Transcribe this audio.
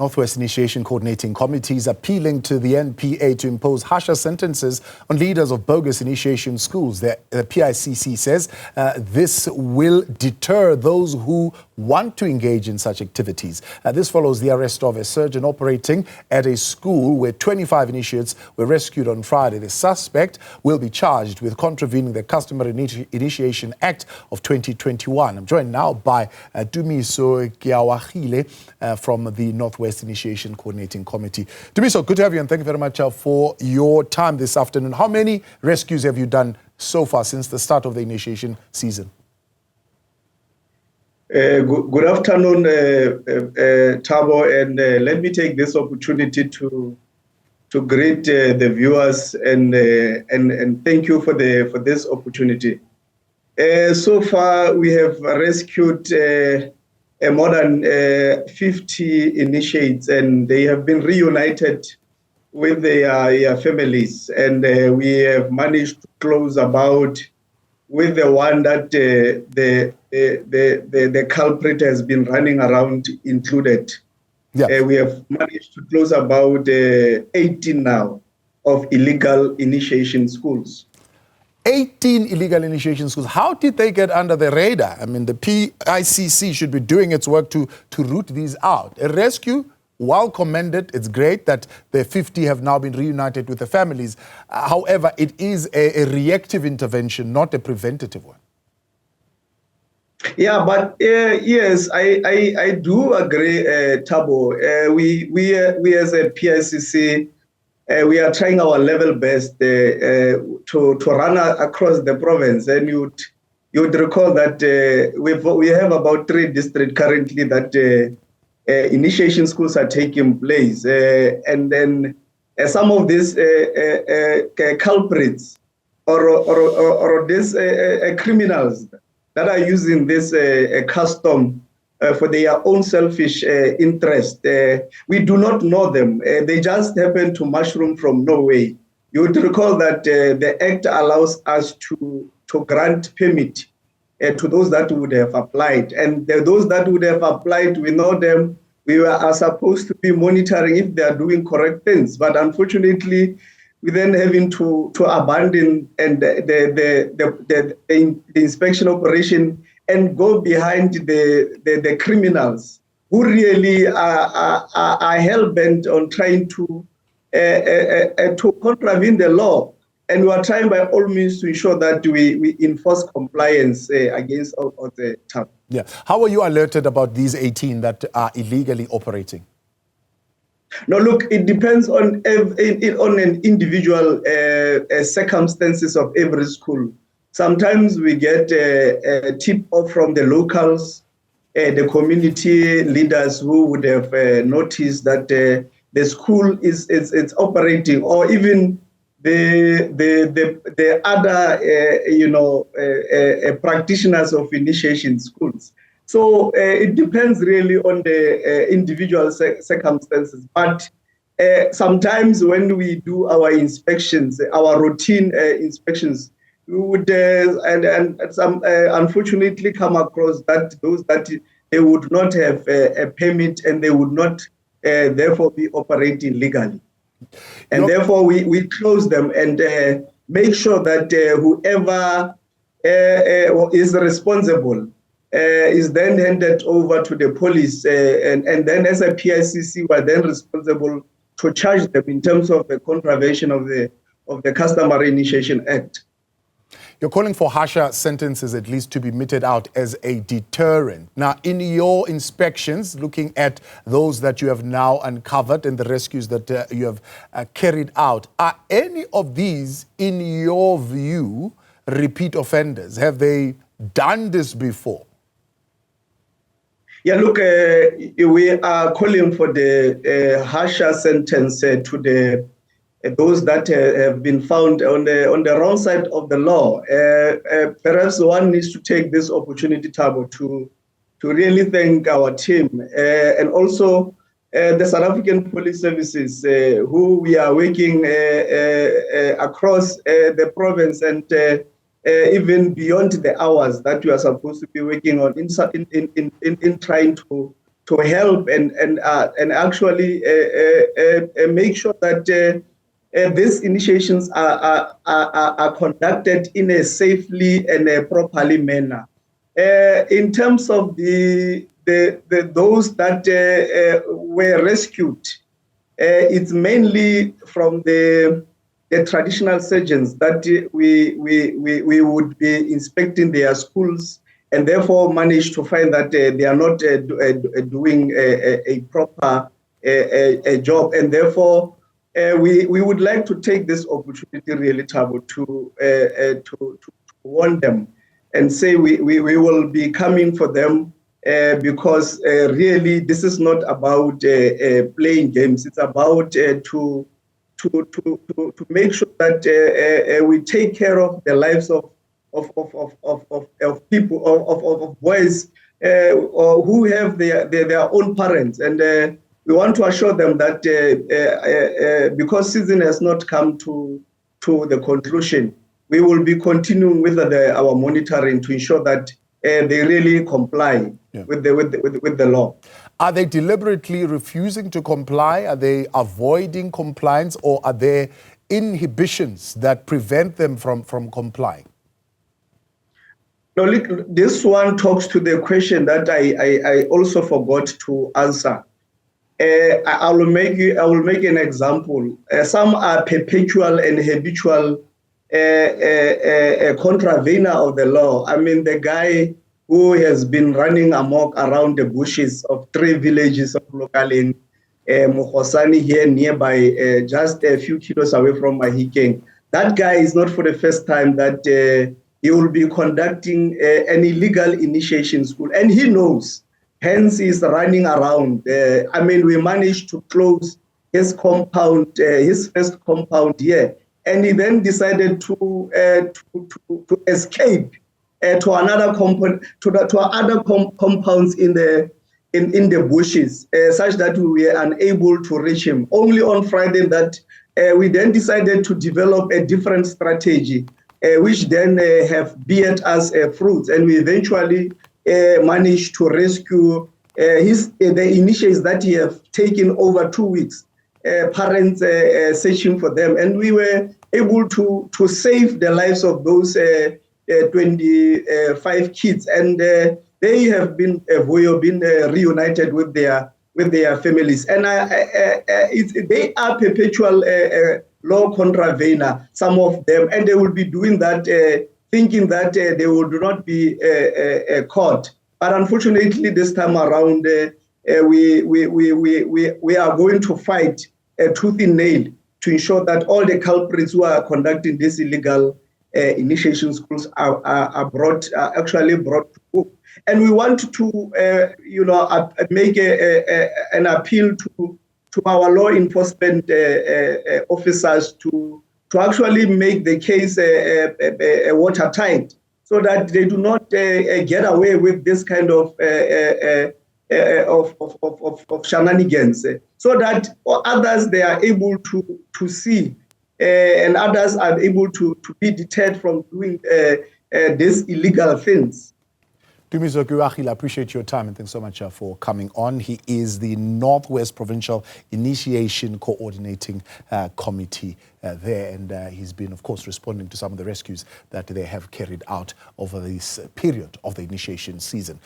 Northwest Initiation Coordinating Committee is appealing to the NPA to impose harsher sentences on leaders of bogus initiation schools. The PICC says this will deter those who want to engage in such activities. This follows the arrest of a surgeon operating at a school where 25 initiates were rescued on Friday. The suspect will be charged with contravening the Customary Initiation Act of 2021. I'm joined now by Tumiso Keoagile from the Northwest Initiation Coordinating Committee. Tumiso, good to have you and thank you very much for your time this afternoon. How many rescues have you done so far since the start of the initiation season? Good afternoon, Thabo, and let me take this opportunity to greet the viewers and thank you for this opportunity. So far, we have rescued more than 50 initiates, and they have been reunited with their families, and we have managed to close about with the one that the culprit has been running around included. Yeah. We have managed to close about 18 now of illegal initiation schools. 18 illegal initiation schools. How did they get under the radar? I mean, the PICC should be doing its work to root these out. A rescue, well commended. It's great that the 50 have now been reunited with the families. However, it is a reactive intervention, not a preventative one. Yeah, but yes, I do agree, Thabo. We as a PICC, we are trying our level best to run across the province, and you'd recall that we have about 3 districts currently that initiation schools are taking place, and then some of these culprits or these criminals that are using this custom for their own selfish interest. We do not know them. They just happen to mushroom from Norway. You would recall that the Act allows us to grant permit to those that would have applied. And those that would have applied, we know them. We are supposed to be monitoring if they are doing correct things. But unfortunately, we then having to abandon and the inspection operation and go behind the criminals who really are hell-bent on trying to contravene the law. And we are trying by all means to ensure that we enforce compliance against all the time. Yeah. How are you alerted about these 18 that are illegally operating? No, look, it depends on an individual circumstances of every school. Sometimes we get a tip off from the locals, the community leaders who would have noticed that the school is operating, or even the other practitioners of initiation schools. So it depends really on the individual circumstances. But sometimes when we do our inspections, our routine inspections, we would unfortunately come across that those that they would not have a permit and they would not therefore be operating legally. And therefore we close them and make sure that whoever is responsible is then handed over to the police, and then as a PICC, we are then responsible to charge them in terms of the contravention of the Customary Initiation Act. You're calling for harsher sentences at least to be meted out as a deterrent. Now, in your inspections, looking at those that you have now uncovered and the rescues that you have carried out, are any of these, in your view, repeat offenders? Have they done this before? Yeah, look, we are calling for the harsher sentence to those that have been found on the wrong side of the law. Perhaps one needs to take this opportunity, Thabo, to really thank our team and also the South African Police Services, who we are working across the province and even beyond the hours that we are supposed to be working on in trying to help and actually make sure that these initiations are conducted in a safely and a properly manner. In terms of those that were rescued, it's mainly from the traditional surgeons that we would be inspecting their schools, and therefore managed to find that they are not doing a proper job, and therefore we would like to take this opportunity, really, Thabo, to warn them and say we will be coming for them because really this is not about playing games. It's about to make sure that we take care of the lives of people, of boys who have their own parents, and we want to assure them that because season has not come to the conclusion, we will be continuing with our monitoring to ensure that they really comply with the law. Are they deliberately refusing to comply? Are they avoiding compliance, or are there inhibitions that prevent them from complying? No, look, this one talks to the question that I also forgot to answer. I will make an example. Some are perpetual and habitual contravener of the law. I mean, the guy who has been running amok around the bushes of 3 villages of Lokaleng, Mokosani here nearby, just a few kilos away from Mahikeng. That guy is not for the first time that he will be conducting an illegal initiation school, and he knows. Hence, he's running around. I mean, we managed to close his compound, his first compound here, and he then decided to escape to another compound, to other compounds in the bushes, such that we were unable to reach him. Only on Friday that we then decided to develop a different strategy, which then have beared us fruits, and we eventually managed to rescue the initiatives that he have taken over 2 weeks. Parents searching for them, and we were able to save the lives of those 25 kids, and they have been reunited with their families, and they are perpetual law contravener, some of them, and they will be doing that thinking that they will not be caught. But unfortunately, this time around, we are going to fight tooth and nail to ensure that all the culprits who are conducting these illegal initiation schools are actually brought to book. And we want to, make an appeal to our law enforcement officers to actually make the case watertight, so that they do not get away with this kind of shenanigans, so that others they are able to see, and others are able to be deterred from doing these illegal things. Tumiso, Keoagile, I appreciate your time and thanks so much for coming on. He is the Northwest Provincial Initiation Coordinating Committee there, and he's been, of course, responding to some of the rescues that they have carried out over this period of the initiation season.